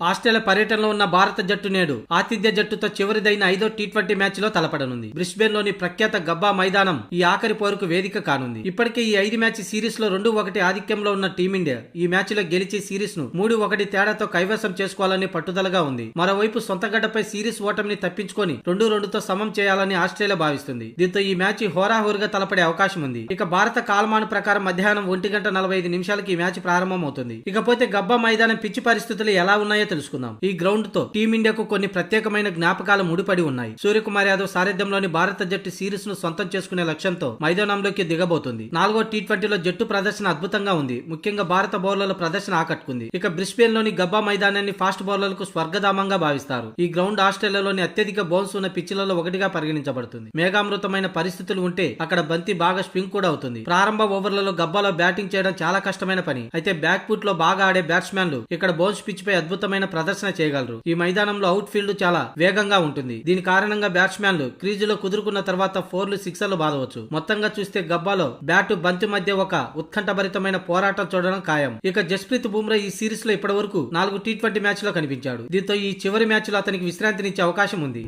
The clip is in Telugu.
ఆస్ట్రేలియా పర్యటనలో ఉన్న భారత జట్టు నేడు ఆతిథ్య జట్టుతో చివరిదైన 5వ టీ20 మ్యాచ్ లో తలపడనుంది. బ్రిస్బేన్ లోని ప్రఖ్యాత గబ్బా మైదానం ఈ ఆఖరి పోరుకు వేదిక కానుంది. ఇప్పటికే ఈ 5 మ్యాచ్ సిరీస్ లో 2-1 ఆధిక్యంలో ఉన్న టీమిండియా ఈ మ్యాచ్ లో గెలిచి సిరీస్ ను 3-1 తేడాతో కైవసం చేసుకోవాలని పట్టుదలగా ఉంది. మరోవైపు సొంత గడ్డపై సిరీస్ ఓటమిని తప్పించుకొని 2-2తో సమం చేయాలని ఆస్ట్రేలియా భావిస్తుంది. దీంతో ఈ మ్యాచ్ హోరాహోరుగా తలపడే అవకాశం ఉంది. ఇక భారత కాలమాను ప్రకారం మధ్యాహ్నం 1:45 ఈ మ్యాచ్ ప్రారంభమవుతుంది. ఇకపోతే గబ్బా మైదానం పిచ్చి పరిస్థితులు ఎలా ఉన్నాయో తెలుసుకుందాం. ఈ గ్రౌండ్ తో టీమిండియాకు కొన్ని ప్రత్యేకమైన జ్ఞాపకాలు ముడిపడి ఉన్నాయి. సూర్యకుమార్ యాదవ్ సారథ్యంలోని భారత జట్టు సిరీస్ ను సొంతం చేసుకునే లక్ష్యంతో మైదానంలోకి దిగబోతుంది. 4వ టీ20లో జట్టు ప్రదర్శన అద్భుతంగా ఉంది. ముఖ్యంగా భారత బౌలర్ల ప్రదర్శన ఆకట్టుకుంది. ఇక బ్రిస్బేన్ లోని గబ్బా మైదానాన్ని ఫాస్ట్ బౌలర్లకు స్వర్గధామంగా భావిస్తారు. ఈ గ్రౌండ్ ఆస్ట్రేలియాలోని అత్యధిక బౌన్స్ ఉన్న పిచ్లలో ఒకటిగా పరిగణించబడుతుంది. మేఘామృతమైన పరిస్థితులు ఉంటే అక్కడ బంతి బాగా స్వింగ్ కూడా అవుతుంది. ప్రారంభ ఓవర్లలో గబ్బాలో బ్యాటింగ్ చేయడం చాలా కష్టమైన పని. అయితే బ్యాక్ ఫుట్ లో బాగా ఆడే బ్యాట్స్మెన్లు ఇక్కడ బౌన్స్ పిచ్ పై అద్భుతమైన ప్రదర్శన చేయగలరు. ఈ మైదానంలో అవుట్ ఫీల్డ్ చాలా వేగంగా ఉంటుంది. దీని కారణంగా బ్యాట్స్మెన్లు క్రీజులో కుదురుకున్న తర్వాత 4లు 6లు బాదవచ్చు. మొత్తంగా చూస్తే గబ్బాలో బ్యాటు బంతి మధ్య ఒక ఉత్కంఠభరితమైన పోరాటం చూడడం ఖాయం. ఇక జస్ప్రీత్ బుమ్రా ఈ సిరీస్ లో ఇప్పటి వరకు 4 టీ20 మ్యాచ్ లో కనిపించాడు. దీంతో ఈ చివరి మ్యాచ్ లో అతనికి విశ్రాంతినిచ్చే అవకాశం ఉంది.